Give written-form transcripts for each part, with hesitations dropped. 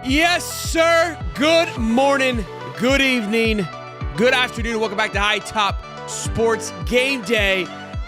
Yes, sir. Good morning, good evening, good afternoon. Welcome back to High Top Sports Game Day,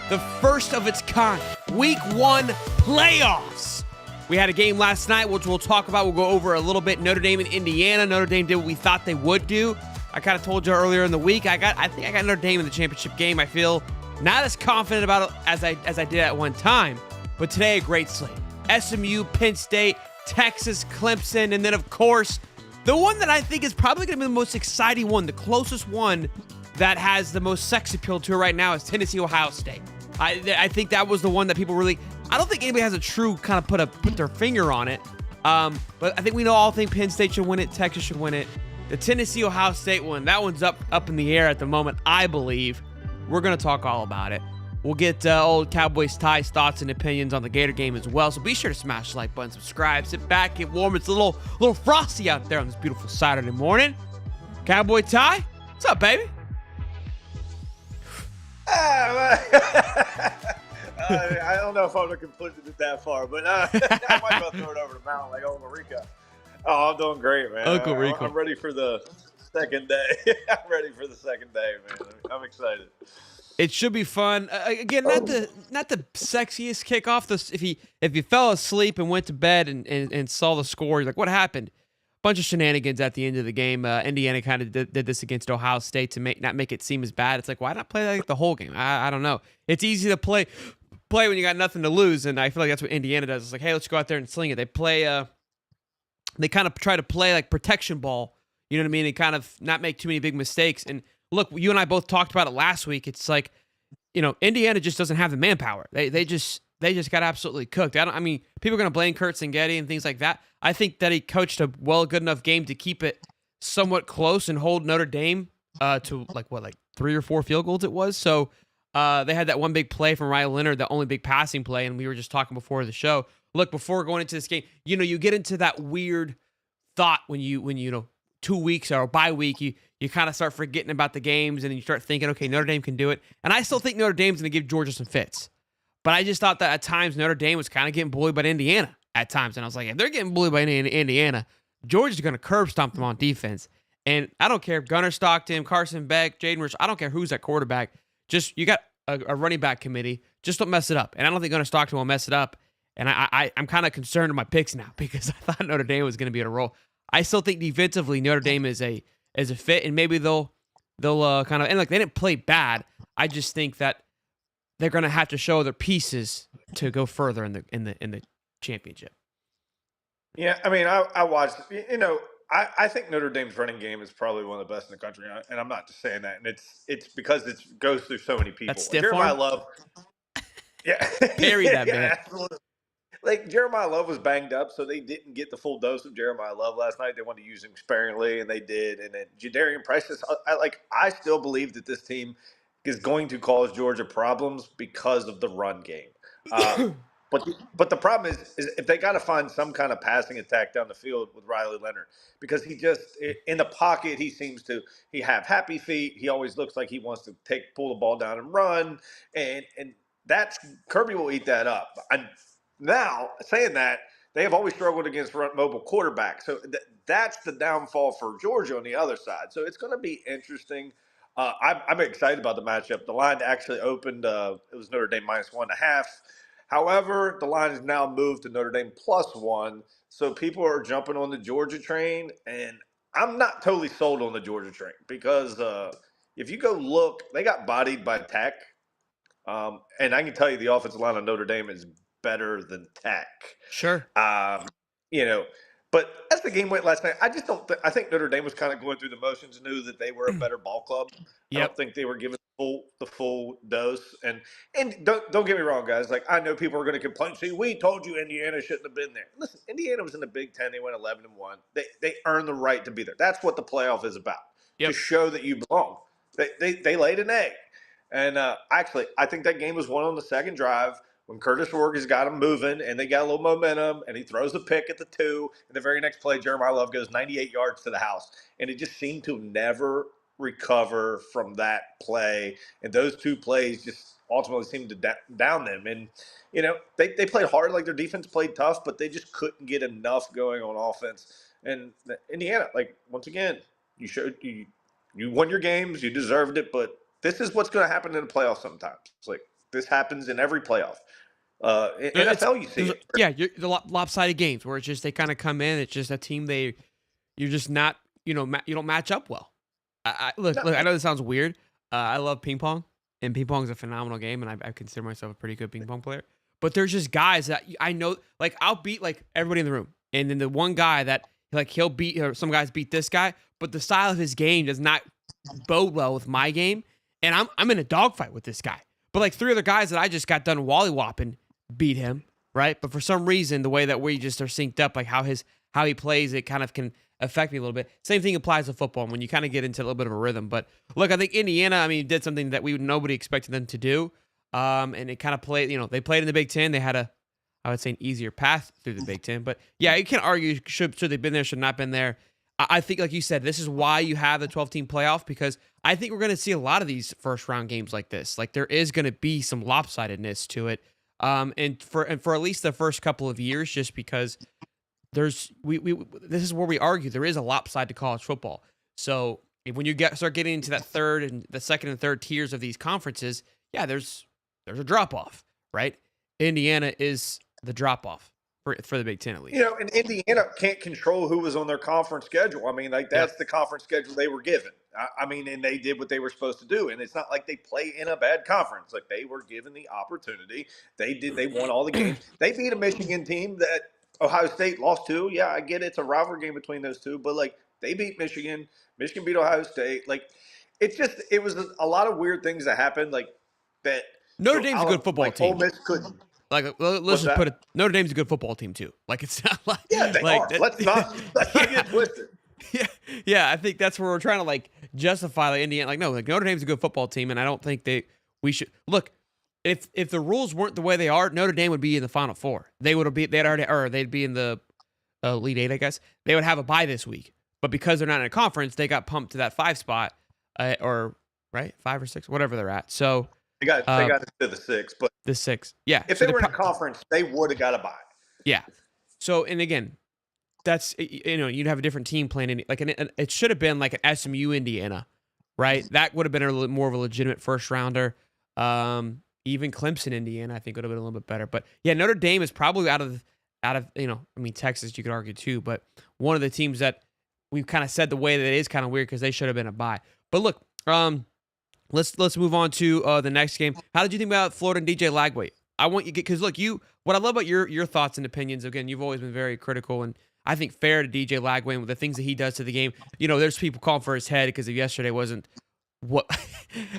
the first of its kind. Week 1 playoffs. We had a game last night, which we'll talk about. We'll go over a little bit. Notre Dame and Indiana. Notre Dame did what we thought they would do. I kind of told you earlier in the week. I think I got Notre Dame in the championship game. I feel not as confident about it as I did at one time. But today, a great slate. SMU, Penn State, Texas, Clemson, and then, of course, the one that I think is probably going to be the most exciting one, the closest one that has the most sex appeal to it right now is Tennessee, Ohio State. I think that was the one that people really – I don't think anybody has a true kind of put their finger on it. But I think we all think Penn State should win it. Texas should win it. The Tennessee, Ohio State one, that one's up in the air at the moment, I believe. We're going to talk all about it. We'll get old Cowboys Ty's thoughts and opinions on the Gator game as well. So be sure to smash the like button, subscribe, sit back, get warm. It's a little frosty out there on this beautiful Saturday morning. Cowboy Ty, what's up, baby? I don't know if I'm going to complete it that far, but I might go throw it over the mountain like Uncle Rico. Oh, I'm doing great, man. Uncle Rico. I'm ready for the second day. I'm ready for the second day, man. I'm excited. It should be fun. Again, not the sexiest kickoff. If you fell asleep and went to bed and saw the score, you're like, what happened? Bunch of shenanigans at the end of the game. Indiana kind of did this against Ohio State to not make it seem as bad. It's like, why not play like the whole game? I don't know. It's easy to play when you got nothing to lose, and I feel like that's what Indiana does. It's like, hey, let's go out there and sling it. They play. They kind of try to play like protection ball. You know what I mean? And kind of not make too many big mistakes. And look, you and I both talked about it last week. It's like, Indiana just doesn't have the manpower. They just got absolutely cooked. I mean, people are going to blame Kurt Sangetti and things like that. I think that he coached a good enough game to keep it somewhat close and hold Notre Dame to like 3 or 4 field goals it was. So they had that one big play from Riley Leonard, the only big passing play, and we were just talking before the show. Look, before going into this game, you get into that weird thought when you 2 weeks or a bye week, you kind of start forgetting about the games, and then you start thinking, okay, Notre Dame can do it. And I still think Notre Dame's going to give Georgia some fits. But I just thought that at times Notre Dame was kind of getting bullied by Indiana at times. And I was like, if they're getting bullied by Indiana, Georgia's going to curb stomp them on defense. And I don't care if Gunnar Stockton, Carson Beck, Jaden Rich, I don't care who's at quarterback. Just you got a running back committee. Just don't mess it up. And I don't think Gunnar Stockton will mess it up. And I'm kind of concerned with my picks now because I thought Notre Dame was going to be in a roll. I still think defensively Notre Dame is a fit, and maybe they'll kind of, and like they didn't play bad. I just think that they're going to have to show their pieces to go further in the championship. Yeah, I mean, I watched. I think Notre Dame's running game is probably one of the best in the country, and I'm not just saying that. And it's because it goes through so many people. That's stiff Jeremiah arm? Love. Yeah, Bury that man. Yeah, absolutely. Like Jeremiah Love was banged up, so they didn't get the full dose of Jeremiah Love last night. They wanted to use him sparingly, and they did. And then Jadarian Price I still believe that this team is going to cause Georgia problems because of the run game. But the problem is if they got to find some kind of passing attack down the field with Riley Leonard, because he just in the pocket he have happy feet. He always looks like he wants to pull the ball down and run, and that's Kirby will eat that up. Now, saying that, they have always struggled against mobile quarterbacks. So that's the downfall for Georgia on the other side. So it's going to be interesting. I'm excited about the matchup. The line actually opened. It was Notre Dame -1.5. However, the line has now moved to Notre Dame +1. So people are jumping on the Georgia train. And I'm not totally sold on the Georgia train because if you go look, they got bodied by Tech. And I can tell you the offensive line of Notre Dame is better than Tech. Sure. But as the game went last night, I just don't. I think Notre Dame was kind of going through the motions, knew that they were a better ball club. Yep. I don't think they were given the full dose. And don't get me wrong, guys. Like I know people are going to complain. See, we told you Indiana shouldn't have been there. Listen, Indiana was in the Big Ten. They went 11-1. They earned the right to be there. That's what the playoff is about. Yep. To show that you belong. They laid an egg. And actually, I think that game was won on the second drive when Curtis Rorke's got him moving and they got a little momentum and he throws a pick at the 2. And the very next play, Jeremiah Love goes 98 yards to the house. And it just seemed to never recover from that play. And those 2 plays just ultimately seemed to down them. And, they played hard, like their defense played tough, but they just couldn't get enough going on offense. And Indiana, like once again, you won your games, you deserved it, but this is what's going to happen in the playoffs sometimes. It's like this happens in every playoff. In It's NFL, you see there's it. the lopsided games where it's just they kind of come in. It's just a team you're just not you don't match up well. No, Look. I know this sounds weird. I love ping pong, and ping pong is a phenomenal game, and I consider myself a pretty good ping pong player. But there's just guys that I know, like I'll beat like everybody in the room, and then the one guy that like he'll beat, or some guys beat this guy, but the style of his game does not bode well with my game, and I'm in a dogfight with this guy. But like three other guys that I just got done wallywhopping beat him, right? But for some reason, the way that we just are synced up, like how he plays, it kind of can affect me a little bit. Same thing applies to football when you kind of get into a little bit of a rhythm. But look, I think Indiana, I mean, did something that nobody expected them to do. And it kind of played, they played in the Big Ten. They had I would say, an easier path through the Big Ten. But yeah, you can't argue should they've been there, should not been there. I think, like you said, this is why you have the 12-team playoff, because I think we're going to see a lot of these first-round games like this. Like there is going to be some lopsidedness to it, and for at least the first couple of years, just because there's this is where we argue there is a lopside to college football. So when you start getting into that third and the second and third tiers of these conferences, yeah, there's a drop off, right? Indiana is the drop off for the Big Ten at least. And Indiana can't control who was on their conference schedule. I mean, like that's the conference schedule they were given. I mean, and they did what they were supposed to do. And it's not like they play in a bad conference. Like they were given the opportunity. They won all the games. They beat a Michigan team that Ohio State lost to. Yeah, I get it's a rivalry game between those two, but like they beat Michigan. Michigan beat Ohio State. Like it was a lot of weird things that happened. Like that. Notre Dame's a good football team. Ole Miss couldn't. Like, let's just put it. Notre Dame's a good football team too. Like, it's not like they are. Let's not get twisted. Yeah. I think that's where we're trying to like justify like Indiana. Like, no, like Notre Dame's a good football team, and I don't think we should look. If the rules weren't the way they are, Notre Dame would be in the Final Four. They'd be in the Elite Eight, I guess. They would have a bye this week, but because they're not in a conference, they got pumped to that 5 spot, or right 5 or 6, whatever they're at. So. They got to the 6, but the 6, yeah. If they were in a conference, they would have got a bye. Yeah. So, and again, that's you'd have a different team playing it should have been like an SMU Indiana, right? That would have been a little more of a legitimate first rounder. Even Clemson Indiana, I think would have been a little bit better. But yeah, Notre Dame is probably out of I mean Texas, you could argue too, but one of the teams that we've kind of said the way that it is kind of weird because they should have been a bye. But look, Let's move on to the next game. How did you think about Florida and DJ Lagway? I want you to get, because look, what I love about your thoughts and opinions, again, you've always been very critical and I think fair to DJ Lagway and with the things that he does to the game. There's people calling for his head because of yesterday wasn't what.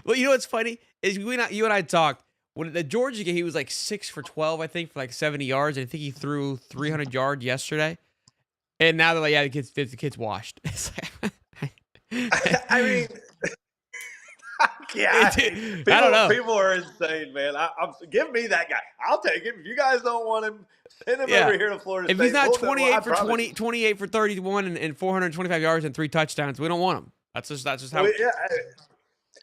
Well, what's funny is you and I talked when the Georgia game, he was like 6 for 12, I think, for like 70 yards, and I think he threw 300 yards yesterday. And now they're like, yeah, the kid's washed. It's like, I mean. Yeah, I don't know. People are insane, man. Give me that guy. I'll take him. If you guys don't want him, send him over here to Florida State. If he's not 28 for 31 and 425 yards and 3 touchdowns, we don't want him. That's just how. Well, yeah.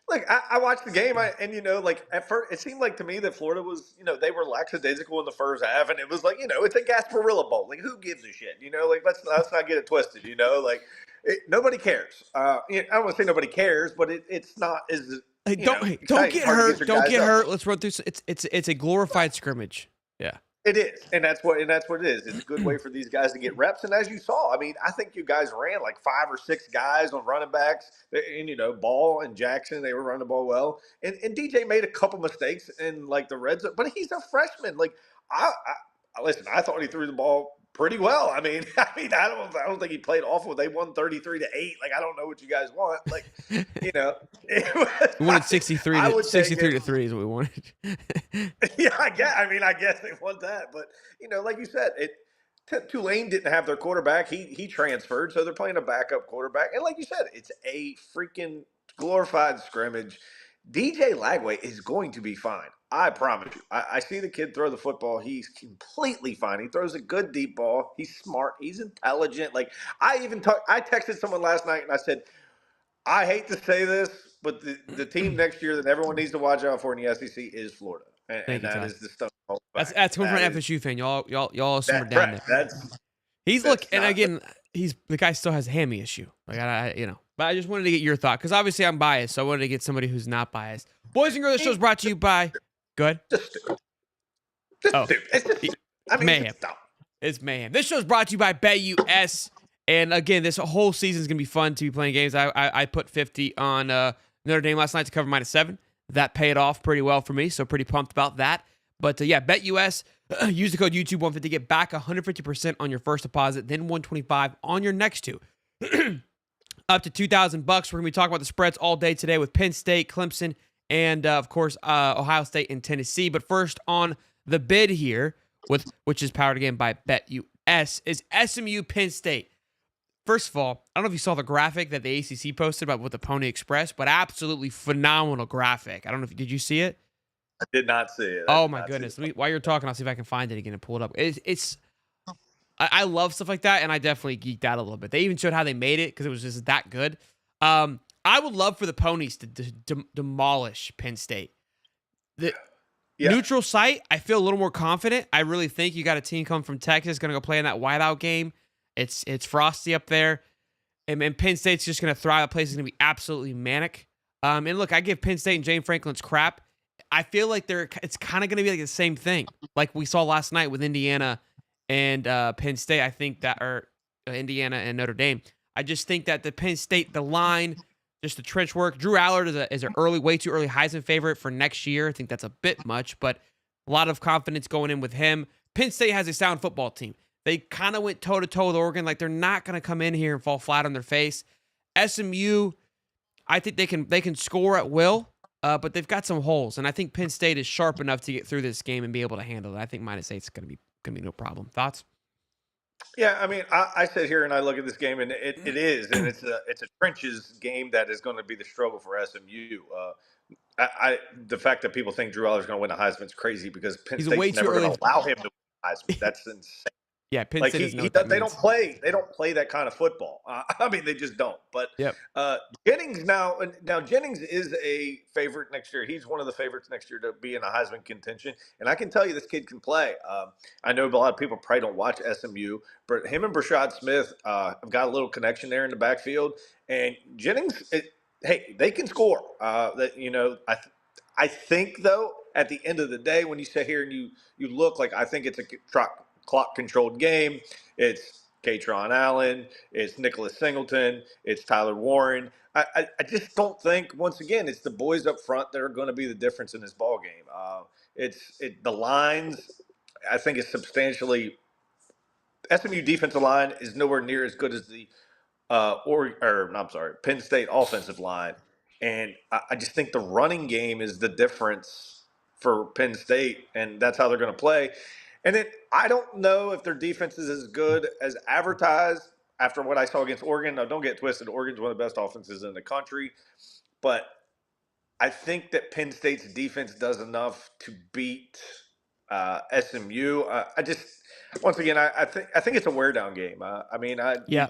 Look, I watched the game, like at first, it seemed like to me that Florida was, they were lackadaisical in the first half, and it was like, it's a Gasparilla Bowl. Like, who gives a shit? Like, let's not get it twisted. Like, nobody cares. I don't want to say nobody cares, but it's not as don't get hurt. Don't get hurt. Let's run through. It's a glorified scrimmage. Yeah. It is, and that's what it is. It's a good way for these guys to get reps. And as you saw, I mean, I think you guys ran like 5 or 6 guys on running backs, and Ball and Jackson, they were running the ball well. And DJ made a couple mistakes in like the red zone, but he's a freshman. Like I listen, I thought he threw the ball pretty well. I mean, I don't think he played awful. They won 33-8. Like, I don't know what you guys want. Like, we wanted 63 to 3 is what we wanted. Yeah, I guess they want that. But, like you said, Tulane didn't have their quarterback. He transferred, so they're playing a backup quarterback. And like you said, it's a freaking glorified scrimmage. DJ Lagway is going to be fine. I promise you. I see the kid throw the football. He's completely fine. He throws a good deep ball. He's smart. He's intelligent. Like, I texted someone last night and I said, I hate to say this, but the team next year that everyone needs to watch out for in the SEC is Florida. And that is the stuff. That's coming from an FSU fan. Y'all simmer down there. And again, the guy still has a hammy issue. Like but I just wanted to get your thought because obviously I'm biased, so I wanted to get somebody who's not biased. Boys and girls, the show is brought to you by. Good. Just stupid. Just Oh, stupid. It's just stupid. I mean, mayhem. it's dumb. It's mayhem. This show is brought to you by BetUS. And again, this whole season is going to be fun to be playing games. I put 50 on Notre Dame last night to cover -7. That paid off pretty well for me, so pretty pumped about that. But yeah, BetUS. Use the code YouTube150 to get back 150% on your first deposit, then 125 on your next two. Up to $2,000. We're going to be talking about the spreads all day today with Penn State, Clemson, and of course Ohio State and Tennessee. But first on the bid here, which is powered again by BetUS, is SMU Penn State. First of all, I don't know if you saw the graphic that the ACC posted about with the Pony Express, but absolutely phenomenal graphic. I don't know did you see it? I did not see it. Oh my goodness! While you're talking, I'll see if I can find it again and pull it up. I love stuff like that, and I definitely geeked out a little bit. They even showed how they made it because it was just that good. I would love for the Ponies to demolish Penn State. The neutral site, I feel a little more confident. I really think you got a team coming from Texas going to go play in that whiteout game. It's frosty up there, and Penn State's just going to thrive. The place is going to be absolutely manic. And look, I give Penn State and James Franklin's crap. I feel like it's kind of going to be like the same thing, like we saw last night with Indiana and Penn State. I think that, or Indiana and Notre Dame. I just think that the Penn State, the line, just the trench work. Drew Allard is an way too early Heisman favorite for next year. I think that's a bit much, but a lot of confidence going in with him. Penn State has a sound football team. They kind of went toe-to-toe with Oregon. Like, they're not going to come in here and fall flat on their face. SMU, I think they can score at will, but they've got some holes. And I think Penn State is sharp enough to get through this game and be able to handle it. I think -8 is going to be no problem. Thoughts? Yeah, I mean, I sit here and I look at this game, and it is, and it's a trenches game that is going to be the struggle for SMU. The fact that people think Drew Aller is going to win a Heisman is crazy because Penn State's never going to allow him to win a Heisman. That's insane. Yeah, Penn Like State they don't play that kind of football. I mean, they just don't. But yep. Jennings now Jennings is a favorite next year. He's one of the favorites next year to be in a Heisman contention. And I can tell you, this kid can play. I know a lot of people probably don't watch SMU, but him and Brashad Smith have got a little connection there in the backfield. And Jennings, they can score. I think though, at the end of the day, when you sit here and you look, like, I think it's a clock-controlled game. It's Katron Allen. It's Nicholas Singleton. It's Tyler Warren. I just don't think, once again, it's the boys up front that are going to be the difference in this ball game. The lines, I think, is substantially – SMU defensive line is nowhere near as good as the Penn State offensive line. And I just think the running game is the difference for Penn State, and that's how they're going to play. And then I don't know if their defense is as good as advertised after what I saw against Oregon. Now, don't get twisted. Oregon's one of the best offenses in the country. But I think that Penn State's defense does enough to beat SMU. Once again, I think it's a wear-down game.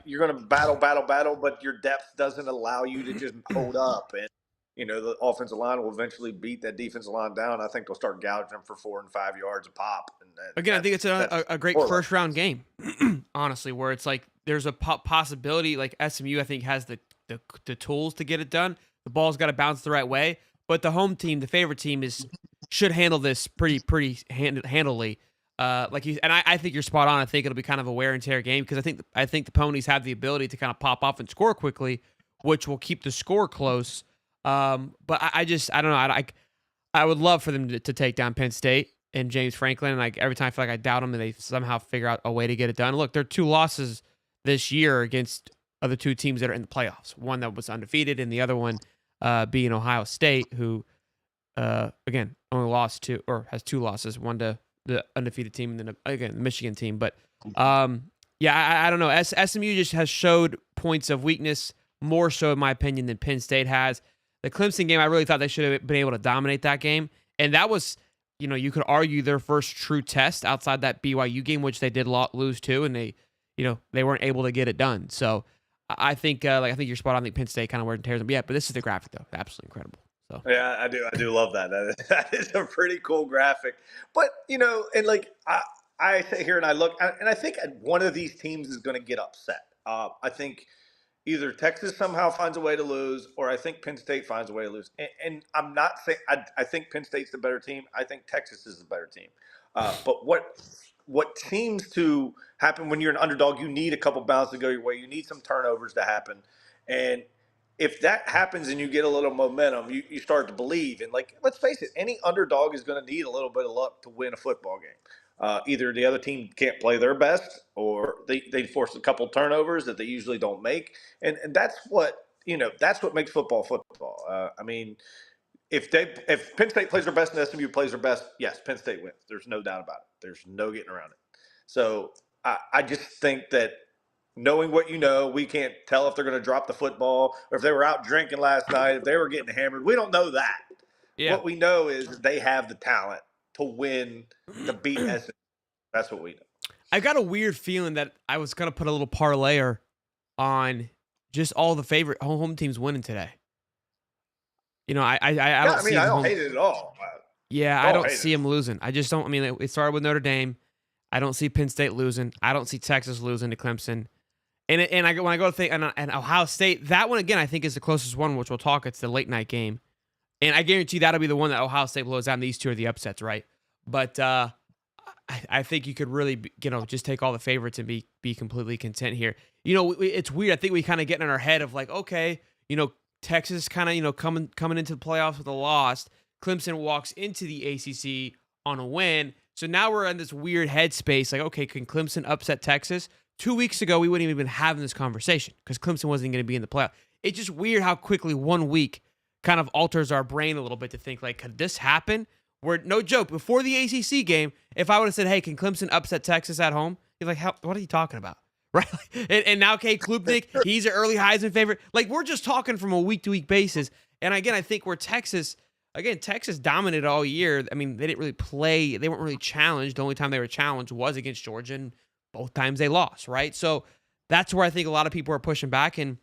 You're going to battle, but your depth doesn't allow you to just hold up. And the offensive line will eventually beat that defensive line down. I think they'll start gouging them for 4 and 5 yards a pop. And I think it's a great first-round game, honestly, where it's like there's a possibility, like SMU, I think, has the tools to get it done. The ball's got to bounce the right way. But the home team, the favorite team, should handle this pretty handily. I think you're spot on. I think it'll be kind of a wear and tear game because I think the Ponies have the ability to kind of pop off and score quickly, which will keep the score close. But I don't know. I would love for them to take down Penn State and James Franklin. And like every time I feel like I doubt them, and they somehow figure out a way to get it done. Look, there are 2 losses this year against other 2 teams that are in the playoffs. One that was undefeated, and the other one being Ohio State, who again only lost 2 or has 2 losses. One to the undefeated team, and then again the Michigan team. But I don't know. SMU just has showed points of weakness, more so in my opinion than Penn State has. The Clemson game, I really thought they should have been able to dominate that game. And that was, you could argue their first true test outside that BYU game, which they did lose to, and they weren't able to get it done. So I think, I think you're spot on. I think Penn State kind of wear and tears them. Yeah, but this is the graphic, though. Absolutely incredible. So yeah, I do love that. That is a pretty cool graphic. But, and like I sit here and I look, and I think one of these teams is going to get upset. I think either Texas somehow finds a way to lose, or I think Penn State finds a way to lose. And I'm not saying I think Penn State's the better team. I think Texas is the better team. But what seems to happen when you're an underdog, you need a couple bounces to go your way. You need some turnovers to happen, and if that happens and you get a little momentum, you start to believe. And like, let's face it, any underdog is going to need a little bit of luck to win a football game. Either the other team can't play their best, or they force a couple turnovers that they usually don't make, and that's what that's what makes football football. I mean, if Penn State plays their best and SMU plays their best, yes, Penn State wins. There's no doubt about it. There's no getting around it. So I just think that knowing what we can't tell if they're going to drop the football or if they were out drinking last night, if they were getting hammered. We don't know that. Yeah. What we know is they have the talent to win, to beat SMU. That's what we know. I got a weird feeling that I was going to put a little parlayer on just all the favorite home teams winning today. I don't see. I don't hate it at all. Yeah, I don't see them losing. I just don't. I mean, it started with Notre Dame. I don't see Penn State losing. I don't see Texas losing to Clemson. And when I go to think and Ohio State, that one again I think is the closest one, which we'll talk. It's the late night game, and I guarantee that'll be the one that Ohio State blows out. And these two are the upsets, right? But I think you could really, just take all the favorites and be completely content here. It's weird. I think we kind of get in our head of like, okay, Texas kind of, coming into the playoffs with a loss. Clemson walks into the ACC on a win. So now we're in this weird headspace. Like, okay, can Clemson upset Texas? 2 weeks ago, we wouldn't even been having this conversation because Clemson wasn't going to be in the playoff. It's just weird how quickly 1 week kind of alters our brain a little bit to think like, could this happen? Where, no joke, before the ACC game, if I would have said, hey, can Clemson upset Texas at home? You're like, what are you talking about? Right? And now Cade Klubnik, he's an early Heisman favorite. Like, we're just talking from a week-to-week basis. And again, I think Texas dominated all year. I mean, they didn't really play. They weren't really challenged. The only time they were challenged was against Georgia, and both times they lost, right? So that's where I think a lot of people are pushing back. And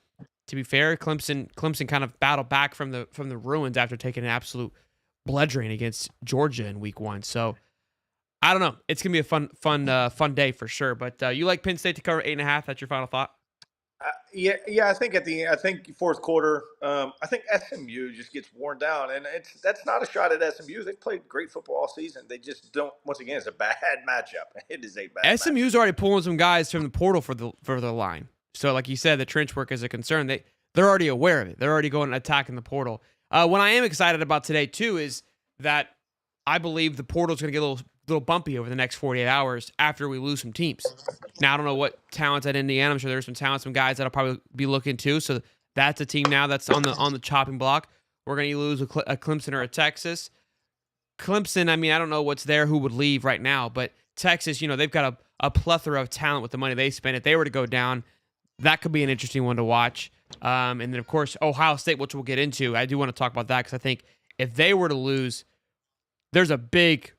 to be fair, Clemson kind of battled back from the ruins after taking an absolute bludgeoning against Georgia in week 1. So I don't know. It's gonna be a fun day for sure. But you like Penn State to cover 8.5? That's your final thought? Yeah. I think I think fourth quarter. I think SMU just gets worn down, and that's not a shot at SMU. They've played great football all season. They just don't. Once again, it's a bad matchup. It is a bad. SMU's matchup. already pulling some guys from the portal for the line. So like you said, the trench work is a concern. They're already aware of it. They're already going and attacking the portal. What I am excited about today too is that I believe the portal is going to get a little bumpy over the next 48 hours after we lose some teams. Now, I don't know what talents at Indiana. I'm sure there's some guys that'll probably be looking too. So that's a team now that's on the chopping block. We're going to lose a Clemson or a Texas. Clemson, I mean, I don't know what's there, who would leave right now, but Texas, they've got a plethora of talent with the money they spend. If they were to go down, that could be an interesting one to watch. And then, of course, Ohio State, which we'll get into. I do want to talk about that because I think if they were to lose, there's a big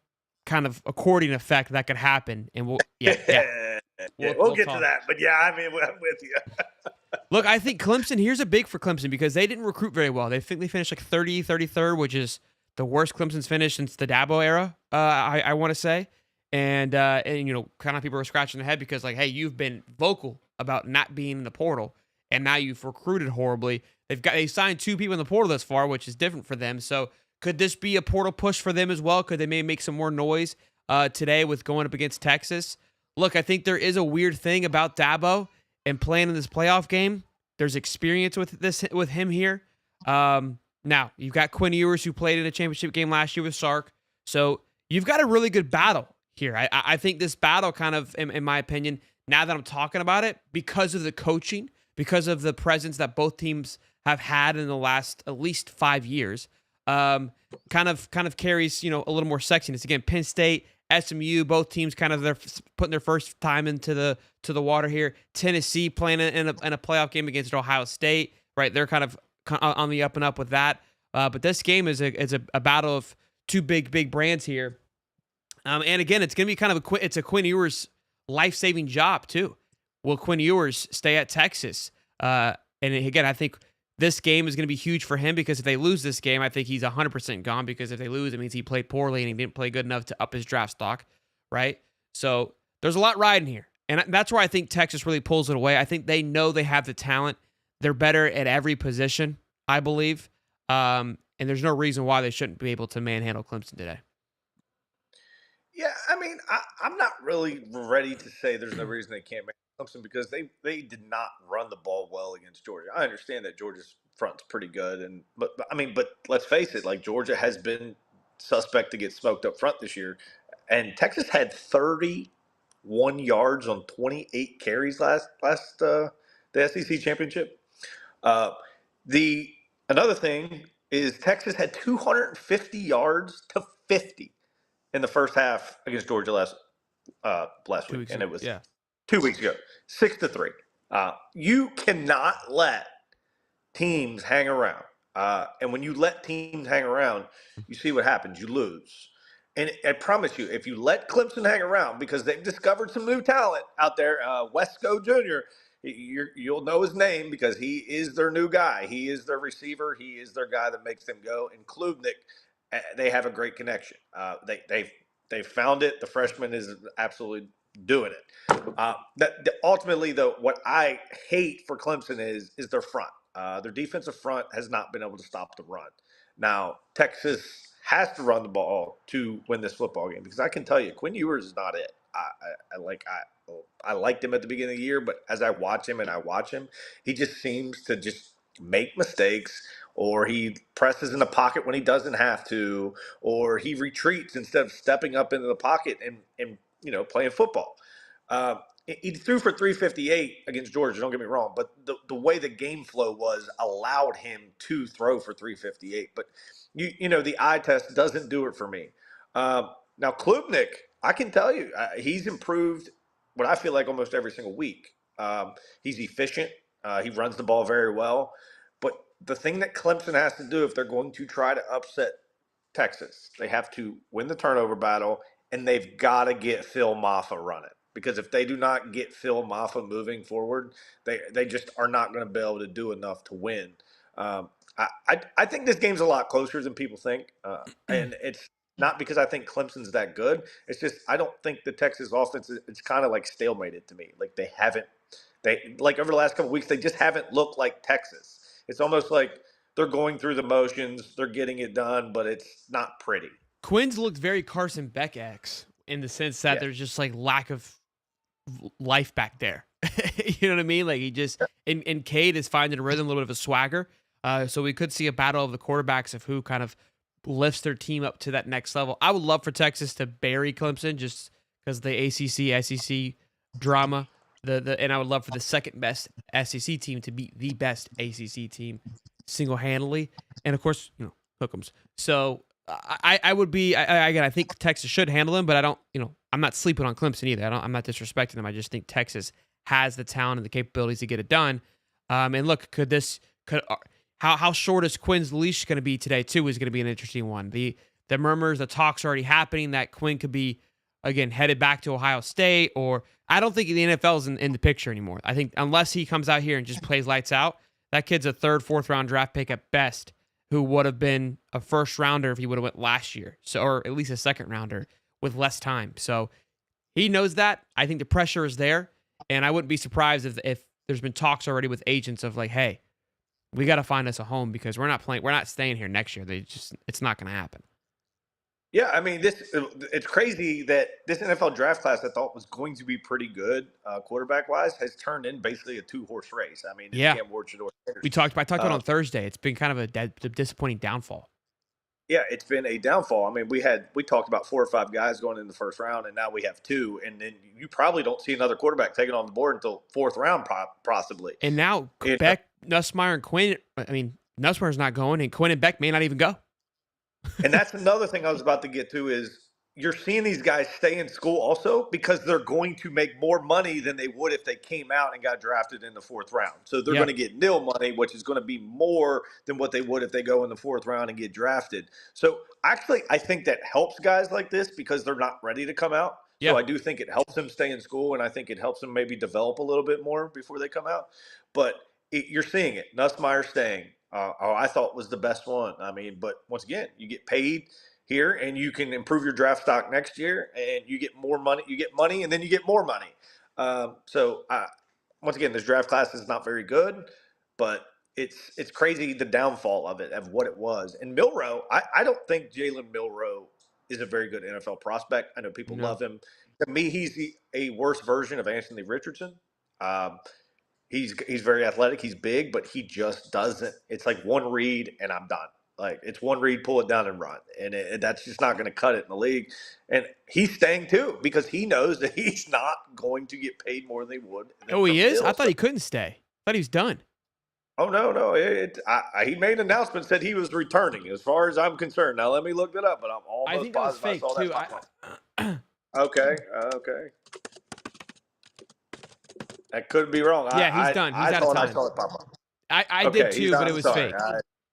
kind of accordion effect that could happen. And we'll get to that. But yeah, I mean, I'm with you. Look, I think Clemson, here's a big for Clemson because they didn't recruit very well. They think they finished like 33rd, which is the worst Clemson's finished since the Dabo era, I want to say. And kind of people are scratching their head because like, hey, you've been vocal about not being in the portal, and now you've recruited horribly. They signed 2 people in the portal thus far, which is different for them. So could this be a portal push for them as well? Could they maybe make some more noise today with going up against Texas? Look, I think there is a weird thing about Dabo and playing in this playoff game. There's experience with him here. Now, you've got Quinn Ewers, who played in a championship game last year with Sark. So you've got a really good battle here. I think this battle kind of, in my opinion, now that I'm talking about it, because of the coaching, because of the presence that both teams have had in the last at least 5 years, kind of carries, a little more sexiness. Again, Penn State, SMU, both teams kind of they're putting their first time into the water here. Tennessee playing in a playoff game against Ohio State, right? They're kind of on the up and up with that. But this game is a battle of 2 big brands here. And again, it's going to be kind of a Quinn Ewers life-saving job too. Will Quinn Ewers stay at Texas? And again, I think this game is going to be huge for him because if they lose this game, I think he's 100% gone because if they lose, it means he played poorly and he didn't play good enough to up his draft stock, right? So there's a lot riding here. And that's where I think Texas really pulls it away. I think they know they have the talent. They're better at every position, I believe. And there's no reason why they shouldn't be able to manhandle Clemson today. Yeah, I mean, I'm not really ready to say there's no reason they can't make Clemson because they did not run the ball well against Georgia. I understand that Georgia's front's pretty good, but let's face it, like Georgia has been suspect to get smoked up front this year, and Texas had 31 yards on 28 carries last the SEC championship. Uh, the Another thing is Texas had 250 yards to 50 in the first half against Georgia last Two week, weeks and ago. it was Yeah. 2 weeks ago, 6-3. You cannot let teams hang around, and when you let teams hang around, you see what happens. You lose. And I promise you, if you let Clemson hang around because they've discovered some new talent out there, Wesco Jr., you'll know his name because he is their new guy. He is their receiver. He is their guy that makes them go. And Klubnik, they have a great connection. They found it. The freshman is absolutely doing it. Ultimately, though, what I hate for Clemson is their front. Their defensive front has not been able to stop the run. Now, Texas has to run the ball to win this football game because I can tell you, Quinn Ewers is not it. I liked him at the beginning of the year, but as I watch him, he just seems to just make mistakes, or he presses in the pocket when he doesn't have to, or he retreats instead of stepping up into the pocket and playing football. He threw for 358 against Georgia. Don't get me wrong, but the way the game flow was allowed him to throw for 358. But the eye test doesn't do it for me. Now Klubnik, I can tell you, he's improved. What I feel like almost every single week. He's efficient. He runs the ball very well. But the thing that Clemson has to do if they're going to try to upset Texas, they have to win the turnover battle, and they've got to get Phil Maffa running. Because if they do not get Phil Maffa moving forward, they just are not going to be able to do enough to win. I think this game's a lot closer than people think, and it's not because I think Clemson's that good. It's just I don't think the Texas offense it's kind of like stalemated to me. Like they like over the last couple of weeks they just haven't looked like Texas. It's almost like they're going through the motions, they're getting it done, but it's not pretty. Quinn's looked very Carson Beck-esque in the sense that Yeah. there's just like lack of life back there. You know what I mean? Like he just and Cade is finding a rhythm, a little bit of a swagger. So we could see a battle of the quarterbacks of who kind of lifts their team up to that next level. I would love for Texas to bury Clemson just because the ACC SEC drama. And I would love for the second best SEC team to beat the best ACC team single handedly. And of course, Hook'ems. So I would be again. I think Texas should handle them, but I don't. I'm not sleeping on Clemson either. I'm not disrespecting them. I just think Texas has the talent and the capabilities to get it done. And look, how short is Quinn's leash going to be today? Too is going to be an interesting one. The murmurs, the talks are already happening that Quinn could be again headed back to Ohio State, or I don't think the NFL is in the picture anymore. I think unless he comes out here and just plays lights out, that kid's a third, fourth round draft pick at best, who would have been a first rounder if he would have went last year, so or at least a second rounder with less time. So he knows that. I think the pressure is there, and I wouldn't be surprised if there's been talks already with agents of like, hey, we got to find us a home because we're not staying here next year. It's not going to happen. Yeah, I mean, it's crazy that this NFL draft class I thought was going to be pretty good quarterback wise has turned in basically a 2-horse race. I mean, it's Yeah, Cam Ward, Shedeur Sanders. I talked about it on Thursday. It's been kind of a disappointing downfall. Yeah, it's been a downfall. I mean, we talked about 4 or 5 guys going in the first round, and now we have 2, and then you probably don't see another quarterback taken on the board until 4th round, possibly. And now Beck, Nussmeier, and Quinn. I mean, Nussmeier's not going, and Quinn and Beck may not even go. And that's another thing I was about to get to is you're seeing these guys stay in school also because they're going to make more money than they would if they came out and got drafted in the 4th round. So they're going to get nil money, which is going to be more than what they would if they go in the 4th round and get drafted. So actually, I think that helps guys like this because they're not ready to come out. Yeah. So I do think it helps them stay in school, and I think it helps them maybe develop a little bit more before they come out. But you're seeing it. Nussmeier staying. I thought was the best one. I mean, but once again, you get paid here and you can improve your draft stock next year and you get more money. You get money and then you get more money. Once again, this draft class is not very good, but it's crazy the downfall of it, of what it was. And Milroe, I don't think Jalen Milroe is a very good NFL prospect. I know people No. love him. To me, he's a worse version of Anthony Richardson. Um, he's very athletic. He's big, but he just doesn't. It's like one read and I'm done. Like it's one read, pull it down and run, and that's just not going to cut it in the league. And he's staying too because he knows that he's not going to get paid more than he would. Oh, he from is? Hill. I thought he couldn't stay. I thought he was done. Oh no! He made an announcement said he was returning. As far as I'm concerned, now let me look that up, but I'm I almost think that was positive I fake saw too. that. Okay. That could be wrong. Yeah, he's done. He's out of time. I saw it pop up. I did too, but it was fake.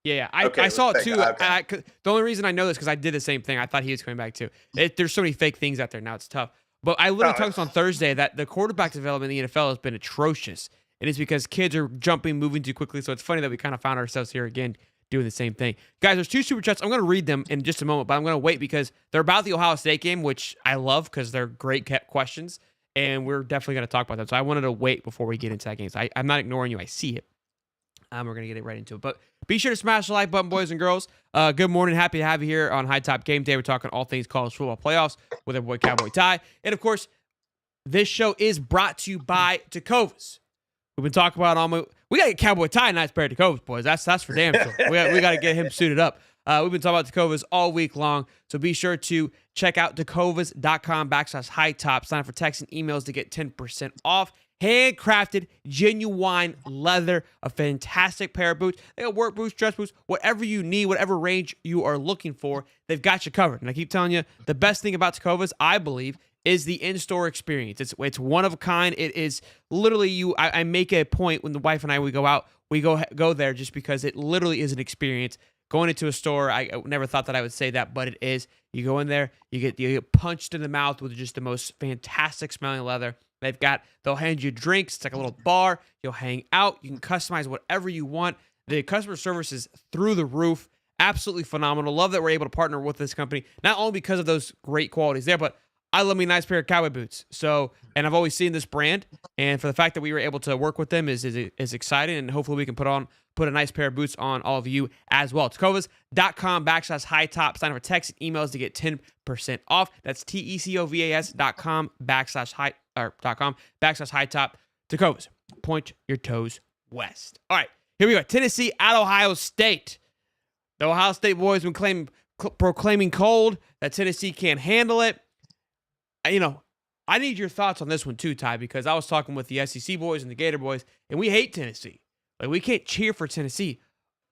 Yeah, I saw it too. The only reason I know this because I did the same thing. I thought he was coming back too. There's so many fake things out there now. It's tough. But I literally talked on Thursday that the quarterback development in the NFL has been atrocious. And it's because kids are jumping, moving too quickly. So it's funny that we kind of found ourselves here again doing the same thing. Guys, there's 2 super chats. I'm going to read them in just a moment, but I'm going to wait because they're about the Ohio State game, which I love because they're great questions. And we're definitely going to talk about them. So I wanted to wait before we get into that game. So I'm not ignoring you. I see it. We're going to get it right into it. But be sure to smash the like button, boys and girls. Good morning. Happy to have you here on High Top Game Day. We're talking all things college football playoffs with our boy Cowboy Ty. And, of course, this show is brought to you by Tecovas. We've been talking about we got to get Cowboy Ty a nice pair of Tecovas, boys. That's for damn sure. We got to get him suited up. We've been talking about Tecovas all week long. So be sure to check out tecovas.com/high top. Sign up for texts and emails to get 10% off. Handcrafted, genuine leather, a fantastic pair of boots. They got work boots, dress boots, whatever you need, whatever range you are looking for, they've got you covered. And I keep telling you, the best thing about Tecovas, I believe, is the in-store experience. It's one of a kind. It is literally I make a point when the wife and I, we go out, we go there just because it literally is an experience. Going into a store, I never thought that I would say that, but it is. You go in there, you get punched in the mouth with just the most fantastic smelling leather. They'll hand you drinks. It's like a little bar. You'll hang out. You can customize whatever you want. The customer service is through the roof. Absolutely phenomenal. Love that we're able to partner with this company, not only because of those great qualities there, but I love me a nice pair of cowboy boots. So, and I've always seen this brand, and for the fact that we were able to work with them is exciting, and hopefully we can put a nice pair of boots on all of you as well. Tecovas.com/high top. Sign up for text and emails to get 10% off. That's TECOVAS.com/high top. Tecovas. Point your toes west. All right, here we go. Tennessee at Ohio State. The Ohio State boys have been proclaiming cold, that Tennessee can't handle it. I need your thoughts on this one too, Ty, because I was talking with the SEC boys and the Gator boys, and we hate Tennessee. Like, we can't cheer for Tennessee,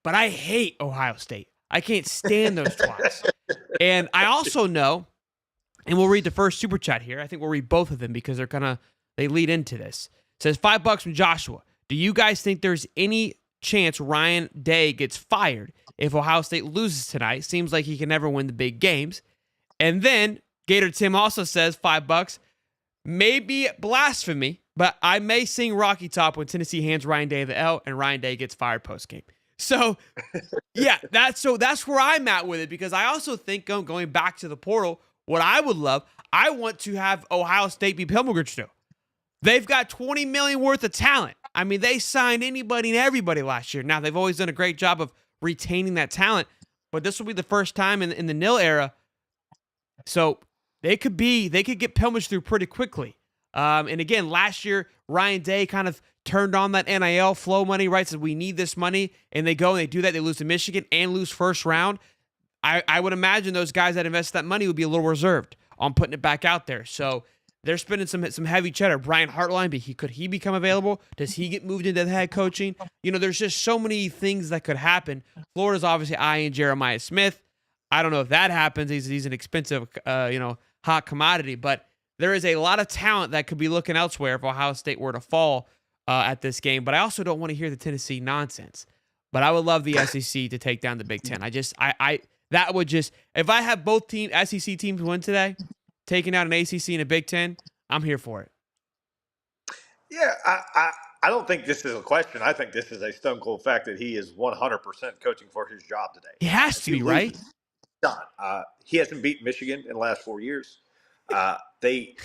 but I hate Ohio State. I can't stand those twats. And I also know, and we'll read the first super chat here. I think we'll read both of them because they lead into this. It says $5 from Joshua. Do you guys think there's any chance Ryan Day gets fired if Ohio State loses tonight? Seems like he can never win the big games. And then Gator Tim also says $5. Maybe blasphemy, but I may sing Rocky Top when Tennessee hands Ryan Day the L and Ryan Day gets fired post-game. So, yeah, that's where I'm at with it, because I also think going back to the portal, what I would love, I want to have Ohio State be Pilgrimage. They've got $20 million worth of talent. I mean, they signed anybody and everybody last year. Now, they've always done a great job of retaining that talent, but this will be the first time in the nil era. So they could get Pilgrimage through pretty quickly. And again, last year, Ryan Day kind of turned on that NIL flow money, right? Said, we need this money. And they go and they do that. They lose to Michigan and lose first round. I would imagine those guys that invest that money would be a little reserved on putting it back out there. So they're spending some heavy cheddar. Brian Hartline, could he become available? Does he get moved into the head coaching? There's just so many things that could happen. Florida's obviously eyeing Jeremiah Smith. I don't know if that happens. He's an expensive, hot commodity, but there is a lot of talent that could be looking elsewhere if Ohio State were to fall at this game. But I also don't want to hear the Tennessee nonsense. But I would love the SEC to take down the Big Ten. That would just, if I have both SEC teams win today, taking out an ACC and a Big Ten, I'm here for it. Yeah, I don't think this is a question. I think this is a stone cold fact that he is 100% coaching for his job today. He has to be, right? Done. He hasn't beaten Michigan in the last 4 years. They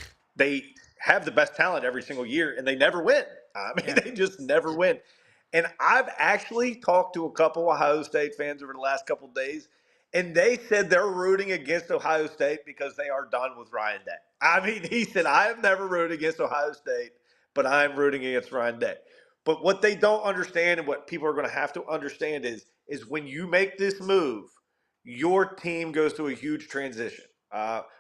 have the best talent every single year, and they never win. I mean, Yeah. they just never win. And I've actually talked to a couple Ohio State fans over the last couple of days, and they said they're rooting against Ohio State because they are done with Ryan Day. I mean, he said, I have never rooted against Ohio State, but I'm rooting against Ryan Day. But what they don't understand and what people are going to have to understand is when you make this move, your team goes through a huge transition.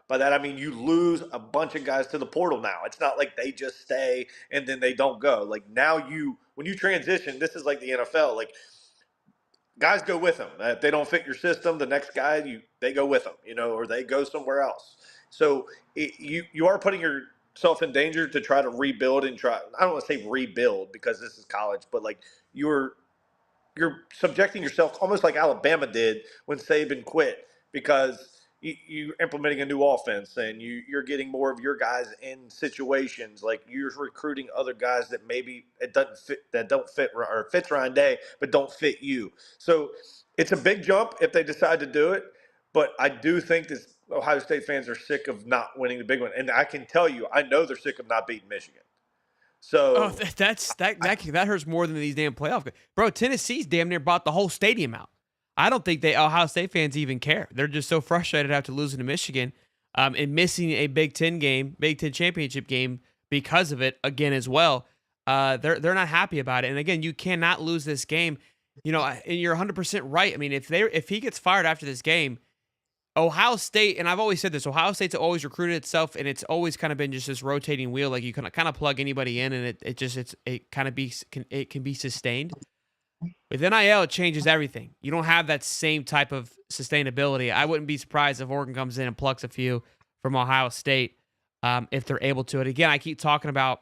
By that I mean you lose a bunch of guys to the portal now. It's not like they just stay and then they don't go. Like now when you transition, this is like the NFL. Like guys go with them. If they don't fit your system, the next guy they go with them, or they go somewhere else. So you are putting yourself in danger to try to rebuild and try. I don't want to say rebuild because this is college, but like you're subjecting yourself almost like Alabama did when Saban quit because you're implementing a new offense and you're getting more of your guys in situations like you're recruiting other guys that maybe it doesn't fit that don't fit or fits Ryan Day but don't fit you. So it's a big jump if they decide to do it, but I do think that Ohio State fans are sick of not winning the big one, and I can tell you, I know they're sick of not beating Michigan. Oh, So that hurts more than these damn playoff games. Bro, Tennessee's damn near bought the whole stadium out. I don't think Ohio State fans even care. They're just so frustrated after losing to Michigan, and missing a Big Ten championship game because of it again as well. They're not happy about it. And again, you cannot lose this game. And you're 100% right. I mean, if he gets fired after this game, Ohio State, and I've always said this, Ohio State's always recruited itself, and it's always kind of been just this rotating wheel. Like you can kind of plug anybody in, and it can be sustained. With NIL, it changes everything. You don't have that same type of sustainability. I wouldn't be surprised if Oregon comes in and plucks a few from Ohio State, if they're able to. And again, I keep talking about,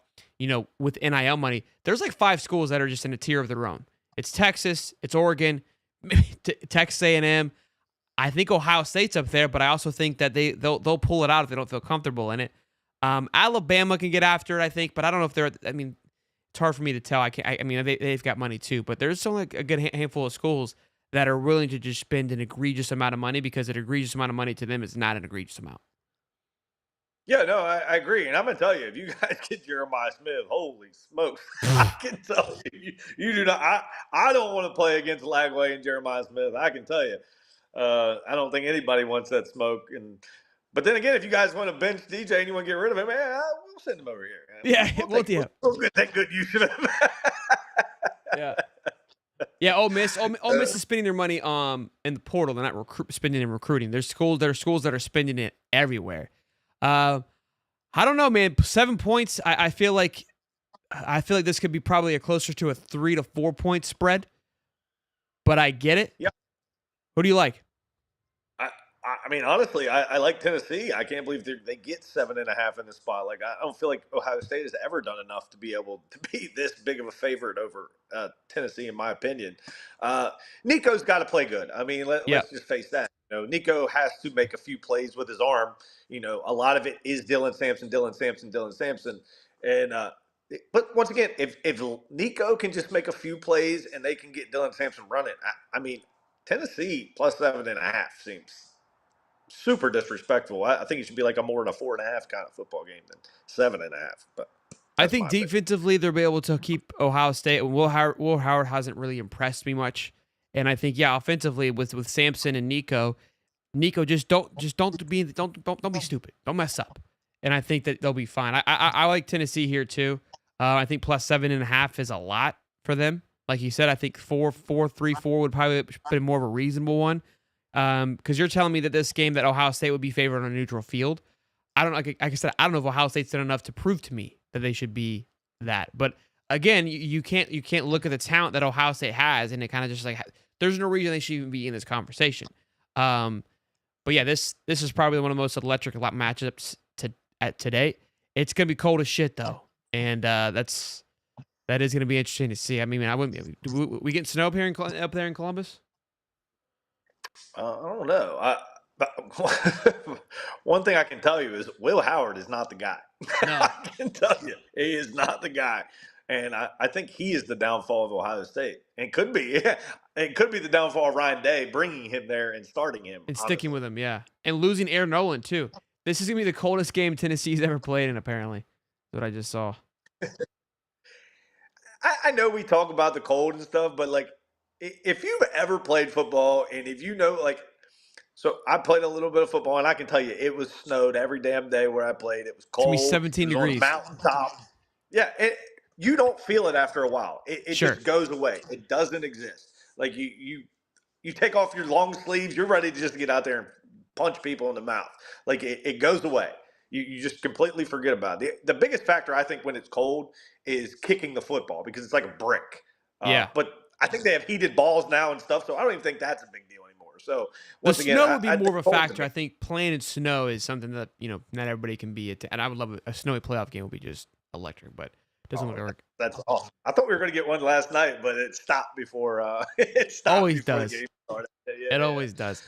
with NIL money, there's like 5 schools that are just in a tier of their own. It's Texas, it's Oregon, Texas A&M. I think Ohio State's up there, but I also think that they'll pull it out if they don't feel comfortable in it. Alabama can get after it, I think, but I don't know if they're. I mean, it's hard for me to tell. They've got money too, but there's only a good handful of schools that are willing to just spend an egregious amount of money because an egregious amount of money to them is not an egregious amount. Yeah, no, I agree. And I'm going to tell you, if you guys get Jeremiah Smith, holy smokes, I can tell you do not. I don't want to play against Lagway and Jeremiah Smith. I can tell you. I don't think anybody wants that smoke. But then again, if you guys want to bench DJ and you want to get rid of him, we'll send him over here. Yeah, we'll take good use of him. Yeah. Yeah, Ole Miss is spending their money in the portal. They're not spending it in recruiting. There's schools that are spending it everywhere. I don't know, man. 7 points. I feel like this could be probably closer to a 3 to 4 point spread. But I get it. Yeah. Who do you like? I mean, honestly, I like Tennessee. I can't believe they get 7.5 in this spot. Like, I don't feel like Ohio State has ever done enough to be able to be this big of a favorite over Tennessee, in my opinion. Nico's got to play good. I mean, let's just face that. Nico has to make a few plays with his arm. A lot of it is Dylan Sampson. And but once again, if Nico can just make a few plays and they can get Dylan Sampson running, I mean, Tennessee plus 7.5 seems super disrespectful. I think it should be like a more than a 4.5 kind of football game than 7.5. But I think defensively they'll be able to keep Ohio State. Will Howard hasn't really impressed me much, and I think offensively with Sampson and Nico, just don't be stupid. Don't mess up, and I think that they'll be fine. I like Tennessee here too. I think plus 7.5 is a lot for them. Like you said, I think 4-3-4 would probably be more of a reasonable one. Because you're telling me that this game that Ohio State would be favored on a neutral field. I don't know. Like I said, I don't know if Ohio State's done enough to prove to me that they should be that. But again, you can't look at the talent that Ohio State has, and it kind of just like there's no reason they should even be in this conversation. But yeah, this is probably one of the most electric matchups to date. It's gonna be cold as shit though, and that is gonna be interesting to see. I mean, I wouldn't. Do we get snow up there in Columbus? I don't know. One thing I can tell you is Will Howard is not the guy. No. I can tell you, he is not the guy. And I think he is the downfall of Ohio State. And could be. It could be the downfall of Ryan Day, bringing him there and starting him. And sticking with him, yeah. And losing Aaron Nolan, too. This is going to be the coldest game Tennessee's ever played in, apparently. what I just saw. I know we talk about the cold and stuff, but like, if you've ever played football and if you know, like, so I played a little bit of football and I can tell you it was snowed every damn day where I played. It was It's gonna be cold. 17 it was on a degrees. mountaintop. Yeah, you don't feel it after a while. It Sure. just goes away. It doesn't exist. Like you take off your long sleeves, you're ready to just get out there and punch people in the mouth. Like it goes away. You just completely forget about it. The biggest factor I think when it's cold is kicking the football because it's like a brick. Yeah. But I think they have heated balls now and stuff, so I don't even think that's a big deal anymore. So The once again, snow would be I more of think a cold's factor. I think playing in snow is something that, not everybody can be. And I would love a snowy playoff game would be just electric, but it doesn't look like That's awesome. I thought we were going to get one last night, but it stopped before it stopped. Always before does. The game started. it always does.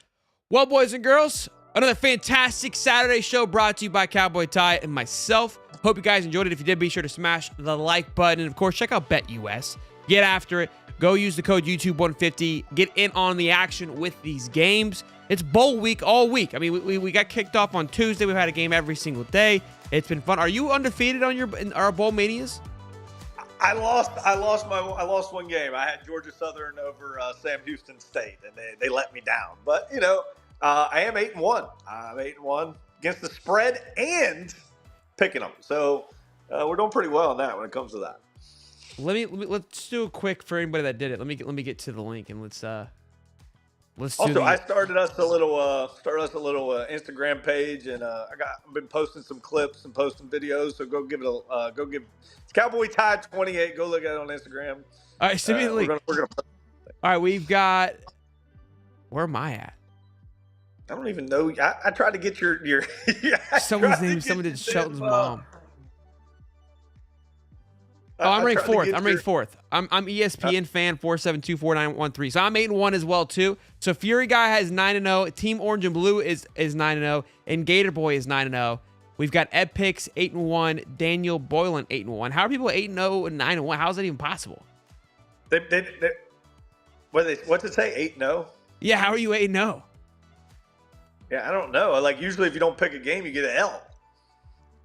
Well, boys and girls, another fantastic Saturday show brought to you by Cowboy Ty and myself. Hope you guys enjoyed it. If you did, be sure to smash the like button. And, of course, check out BetUS. Get after it. Go use the code YouTube150. Get in on the action with these games. It's bowl week all week. I mean, we got kicked off on Tuesday. We've had a game every single day. It's been fun. Are you undefeated on in our bowl manias? I lost one game. I had Georgia Southern over Sam Houston State, and they let me down. But I am 8-1. I'm 8-1 against the spread and picking them. So we're doing pretty well on that when it comes to that. Let's do a quick for anybody that did it. Let me get to the link and let's do. Also, I started us a little Instagram page, and I've been posting some clips and posting videos. So go give it's Cowboy Tide 28. Go look at it on Instagram. All right, send me the link. We're gonna all right, we've got. Where am I at? I don't even know. I tried to get your Someone's name. Someone did Shelton's mom. Oh, I'm ranked fourth. I'm ranked fourth. I'm ESPN fan 4724913. So I'm 8-1 as well too. So Fury Guy has 9-0. Team Orange and Blue is 9-0, and Gator Boy is 9-0. We've got Ed Picks 8-1. Daniel Boylan 8-1. How are people 8-0 and 9-1? How is that even possible? What's it say? 8-0. Yeah, how are you 8-0? Yeah, I don't know. Like usually, if you don't pick a game, you get an L.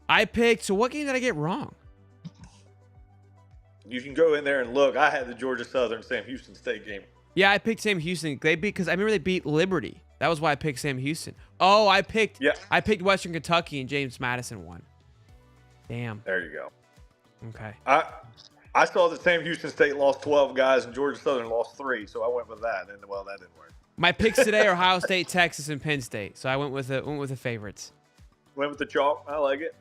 I picked. So what game did I get wrong? You can go in there and look. I had the Georgia Southern Sam Houston State game. Yeah, I picked Sam Houston. Because I remember they beat Liberty. That was why I picked Sam Houston. Oh, I picked Western Kentucky and James Madison won. Damn. There you go. Okay. I saw that Sam Houston State lost 12 guys and Georgia Southern lost 3, so I went with that. And well, that didn't work. My picks today are Ohio State, Texas, and Penn State. So I went with the favorites. Went with the chalk. I like it.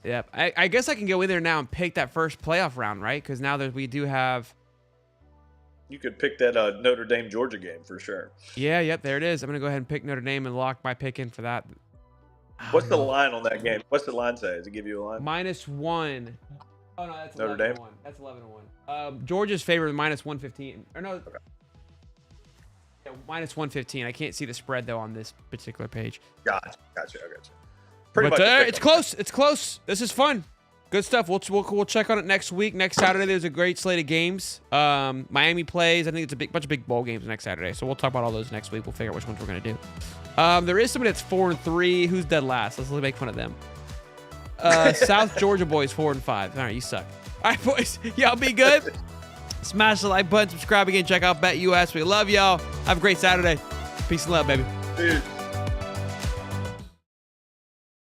Yep. I guess I can go in there now and pick that first playoff round, right? Because now that we do have. You could pick that Notre Dame Georgia game for sure. Yeah. Yep. There it is. I'm gonna go ahead and pick Notre Dame and lock my pick in for that. What's the line on that game? What's the line say? Does it give you a line? -1. Oh no, that's Notre Dame. 11-1. That's 11-1. Georgia's favorite -115. Or no. Okay. Yeah, -115. I can't see the spread though on this particular page. Gotcha. But it's close. It's close. This is fun. Good stuff. We'll check on it next week. Next Saturday, there's a great slate of games. Miami plays. I think it's a bunch of big bowl games next Saturday. So we'll talk about all those next week. We'll figure out which ones we're gonna do. There is somebody that's 4-3. Who's dead last? Let's make fun of them. South Georgia boys 4-5. All right, you suck. All right, boys. Y'all be good. Smash the like button. Subscribe again. Check out BetUS. We love y'all. Have a great Saturday. Peace and love, baby. Dude.